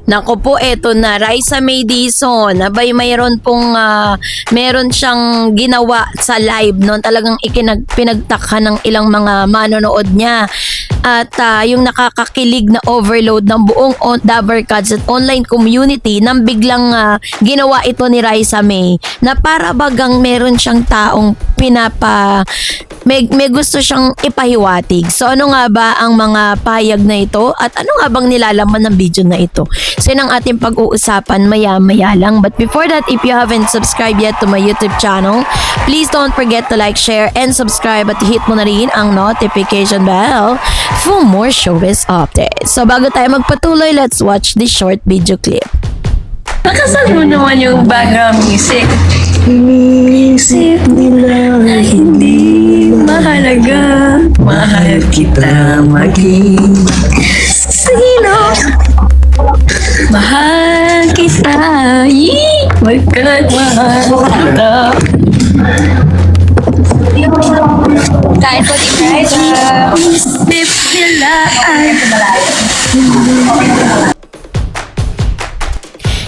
Nako po, eto na, Raisa May Dizon. Abay, meron siyang ginawa sa live, no? Talagang pinagtakha ng ilang mga manonood niya. At yung nakakakilig na overload ng buong Dabarkads at online community nang biglang ginawa ito ni Raisa May na para bagang meron siyang taong may gusto siyang ipahiwatig. So ano nga ba ang mga payag na ito at ano nga bang nilalaman ng video na ito? So yun ang ating pag-uusapan maya-maya lang. But before that, if you haven't subscribed yet to my YouTube channel, please don't forget to like, share, and subscribe at hit mo na rin ang notification bell for more showbiz updates. So bago tayo magpatuloy, let's watch this short video clip. Nakasan mo naman yung background music. Iniisip nila na hindi mahalaga. Mahal kita maging sino. Mahal kita. Magkat mahal kita. Kahit po di Raisa. Isip nila ay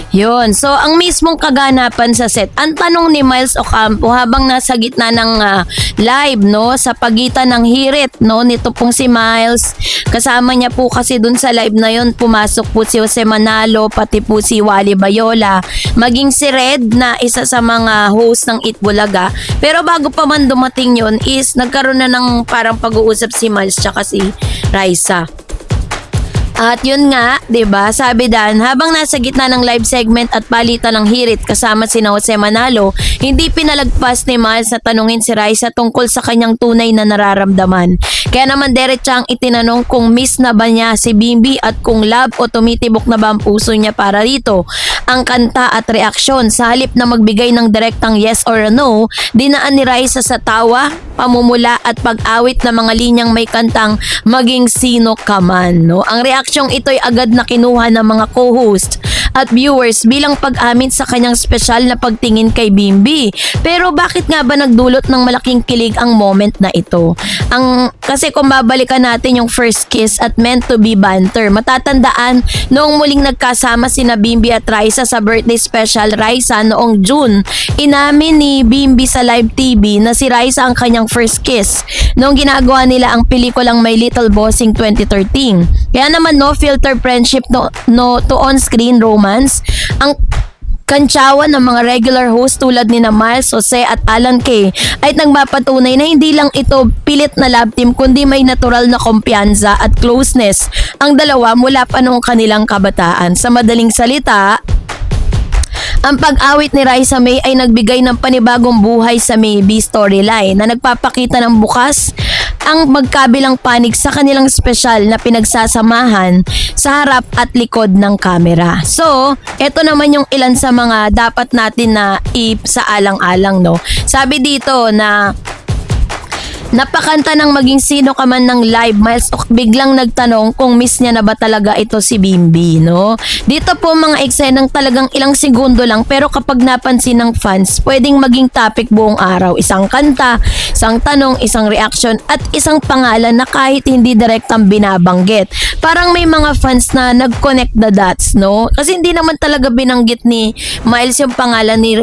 Yun. So, ang mismong kaganapan sa set, ang tanong ni Miles Ocampo habang nasa gitna ng live, no, sa pagitan ng hirit, no, nito pong si Miles. Kasama niya po kasi dun sa live na yun, pumasok po si Jose Manalo, pati po si Wally Bayola, maging si Red na isa sa mga host ng Eat Bulaga. Pero bago pa man dumating yun is nagkaroon na ng parang pag-uusap si Miles tsaka si Raisa. At yun nga, 'di ba? Sabi Dan, habang nasa gitna ng live segment at palitan ng hirit kasama si Jose Manalo, hindi pinalagpas ni Miles na tanungin si Raisa tungkol sa kanyang tunay na nararamdaman. Kaya naman diretsang itinanong kung miss na ba niya si Bimbi at kung love o tumitibok na ba ang puso niya para rito. Ang kanta at reaksyon sa halip na magbigay ng direktang yes or no, dinaan ni Raisa sa tawa, pamumula at pag-awit na mga linyang may kantang maging sino ka man, no? Ang reaksyong ito'y agad na kinuha ng mga co-host at viewers bilang pag-amin sa kanyang spesyal na pagtingin kay Bimbi. Pero bakit nga ba nagdulot ng malaking kilig ang moment na ito? Kasi kung babalikan natin yung first kiss at meant to be banter, matatandaan noong muling nagkasama sina Bimbi at Raisa sa birthday special Raisa noong June. Inamin ni Bimbi sa live TV na si Raisa ang kanyang first kiss noong ginagawa nila ang pelikulang My Little Bossing 2013. Kaya naman no filter friendship to on-screen romance ang kantsawan ng mga regular host tulad ni Miles, Jose at Alan Kay ay nagpapatunay na hindi lang ito pilit na love team kundi may natural na kumpiyansa at closeness ang dalawa mula pa noong kanilang kabataan. Sa madaling salita, ang pag-awit ni Raisa May ay nagbigay ng panibagong buhay sa Maybe storyline na nagpapakita ng bukas ang magkabilang panig sa kanilang spesyal na pinagsasamahan sa harap at likod ng kamera. So, eto naman yung ilan sa mga dapat natin na isaalang-alang, no? Sabi dito na napakanta ng maging sino ka man ng live, Miles biglang nagtanong kung miss niya na ba talaga ito si Bimbi, no? Dito po mga eksenang talagang ilang segundo lang pero kapag napansin ng fans, pwedeng maging topic buong araw. Isang kanta, isang tanong, isang reaction at isang pangalan na kahit hindi direktang binabanggit. Parang may mga fans na nag-connect the dots, no? Kasi hindi naman talaga binanggit ni Miles yung pangalan ni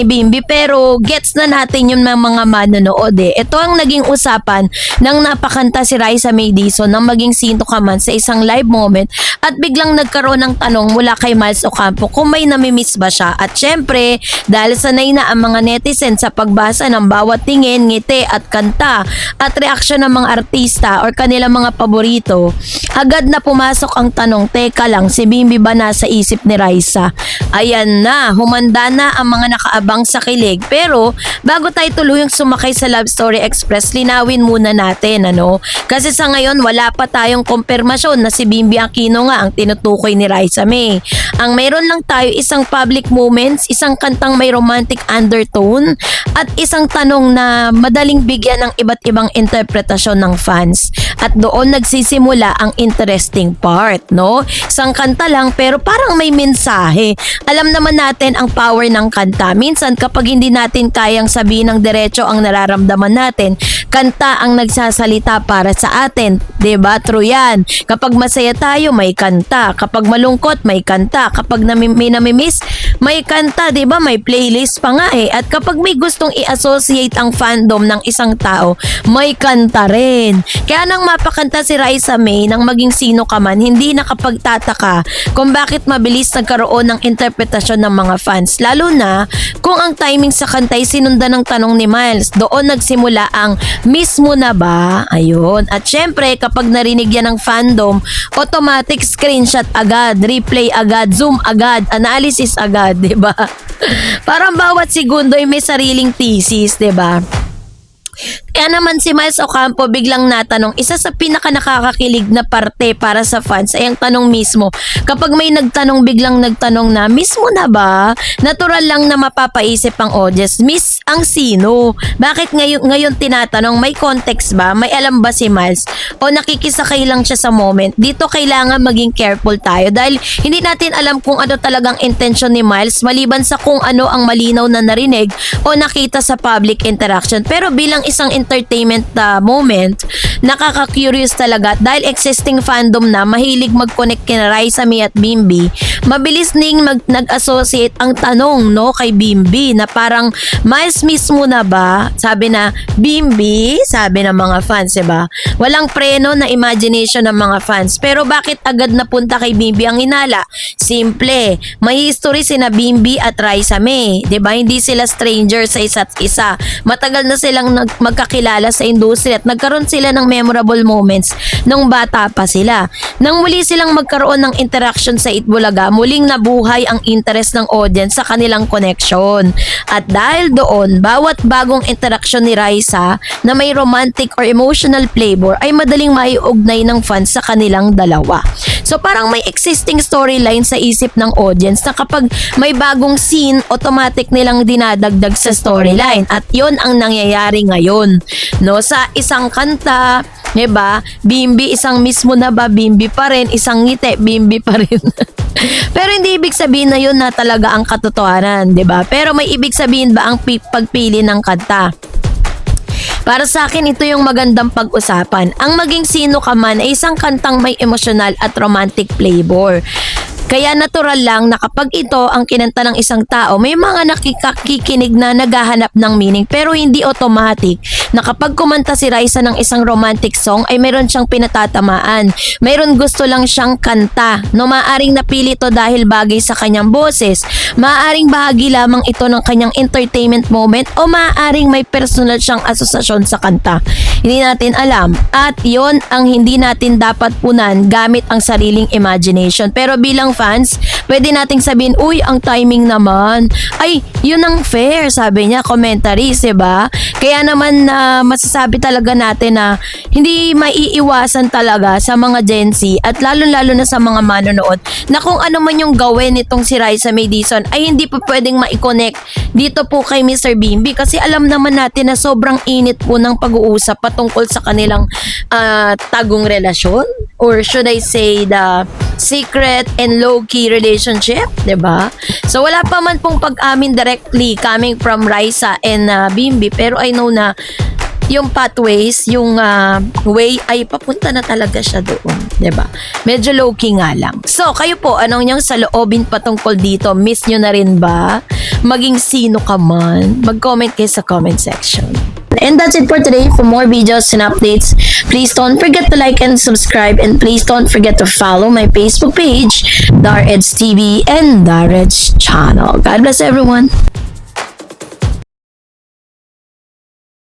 Bimbi pero gets na natin yung mga manonood eh. Ito ang naging usapan ng napakanta si Raisa May Dizon nang maging sino ka man sa isang live moment at biglang nagkaroon ng tanong mula kay Miles Ocampo kung may namimiss ba siya. At syempre, dahil sanay na ang mga netizen sa pagbasa ng bawat tingin, ngiti at kanta at reaksyon ng mga artista or kanilang mga paborito, agad na pumasok ang tanong, teka lang, si Bimbi ba nasa isip ni Raisa? Ayan na, humanda na ang mga nakaabang sa kilig. Pero bago tayo tuluyang sumakay sa Love Story Express, linawin muna natin, ano? Kasi sa ngayon, wala pa tayong kumpirmasyon na si Bimbi Aquino nga ang tinutukoy ni Raisa May. Ang mayroon lang tayo isang public moments, isang kantang may romantic undertone, at isang tanong na madaling bigyan ng iba't ibang interpretasyon ng fans. At doon nagsisimula ang interesting part, no? Isang kanta lang pero parang may mensahe. Alam naman natin ang power ng kanta. Minsan kapag hindi natin kayang sabihin ng diretso ang nararamdaman naman natin, kanta ang nagsasalita para sa atin. 'Di ba? True yan. Kapag masaya tayo, may kanta. Kapag malungkot, may kanta. Kapag may namimiss, may kanta. 'Di ba? May playlist pa nga eh. At kapag may gustong i-associate ang fandom ng isang tao, may kanta rin. Kaya nang mapakanta si Raisa May nang maging sino ka man, hindi nakapagtataka kung bakit mabilis nagkaroon ng interpretasyon ng mga fans. Lalo na kung ang timing sa kanta ay sinundan ng tanong ni Miles. Doon nagsimula ang miss mo na ba? Ayun. At syempre, kapag narinig yan ng fandom, automatic screenshot agad, replay agad, zoom agad, analysis agad, 'di ba? Parang bawat segundo ay may sariling thesis, 'di ba? Kaya naman si Miles Ocampo biglang natanong, isa sa pinaka nakakakilig na parte para sa fans ay ang tanong mismo. Kapag may nagtanong, biglang nagtanong na, miss mo na ba? Natural lang na mapapaisip ang audience, miss ang sino? Bakit ngayon tinatanong, may context ba? May alam ba si Miles? O nakikisakay lang siya sa moment? Dito kailangan maging careful tayo dahil hindi natin alam kung ano talagang intention ni Miles maliban sa kung ano ang malinaw na narinig o nakita sa public interaction. Pero bilang isang entertainment moment, nakaka-curious talaga dahil existing fandom na mahilig mag-connect kina Raisa May at Bimbi. Mabilis ning nag-associate ang tanong no kay Bimbi na parang Miles miss mo na ba? Sabi na Bimbi, sabi ng mga fans, diba? Walang preno na imagination ng mga fans. Pero bakit agad napunta kay Bimbi ang hinala? Simple, may history sina Bimbi at Raisa May, 'di ba? Hindi sila stranger sa isa't isa. Matagal na silang magkakilala sa industriya at nagkaroon sila ng memorable moments nung bata pa sila. Nang muli silang magkaroon ng interaction sa Itbulaga, muling nabuhay ang interest ng audience sa kanilang connection. At dahil doon, bawat bagong interaction ni Raisa na may romantic or emotional flavor ay madaling maiugnay ng fans sa kanilang dalawa. So parang may existing storyline sa isip ng audience na kapag may bagong scene, automatic nilang dinadagdag sa storyline. At yon ang nangyayari ngayon. No, sa isang kanta, 'di ba? Bimbi, isang miss mo na ba? Bimbi pa rin, isang ngiti, Bimbi pa rin. Pero hindi ibig sabihin na yun na talaga ang katotohanan, 'di ba? Pero may ibig sabihin ba ang pagpili ng kanta? Para sa akin, ito yung magandang pag-usapan. Ang maging sino ka man ay isang kantang may emosyonal at romantic flavor. Kaya natural lang na kapag ito ang kinanta ng isang tao, may mga nakikinig na naghahanap ng meaning pero hindi automatic na kapag kumanta si Raisa ng isang romantic song ay mayroon siyang pinatatamaan. Mayroon gusto lang siyang kanta. No, maaring napili to dahil bagay sa kanyang boses. Maaring bahagi lamang ito ng kanyang entertainment moment o maaring may personal siyang asosasyon sa kanta. Hindi natin alam. At yon ang hindi natin dapat punan gamit ang sariling imagination. Pero bilang fans, pwede nating sabihin, uy, ang timing naman. Ay, yun ang fair, sabi niya, commentaries, diba? Kaya naman masasabi talaga natin na hindi maiiwasan talaga sa mga Gen Z at lalo-lalo na sa mga manonood na kung ano man yung gawin nitong si Raisa May Dizon ay hindi po pwedeng ma-connect dito po kay Mr. Bimbi kasi alam naman natin na sobrang init po ng pag-uusap patungkol sa kanilang tagong relasyon or should I say the secret and low-key relationship, 'di ba? So wala pa man pong pag-amin directly coming from Raisa and Bimbi pero I know na yung pathways, yung way ay papunta na talaga siya doon, 'di ba? Medyo low-key nga lang. So, kayo po, anong yung saloobin patungkol dito? Miss nyo na rin ba? Maging sino ka man? Mag-comment kayo sa comment section. And that's it for today. For more videos and updates, please don't forget to like and subscribe and please don't forget to follow my Facebook page, Dar Eds TV and Dar Eds channel. God bless everyone.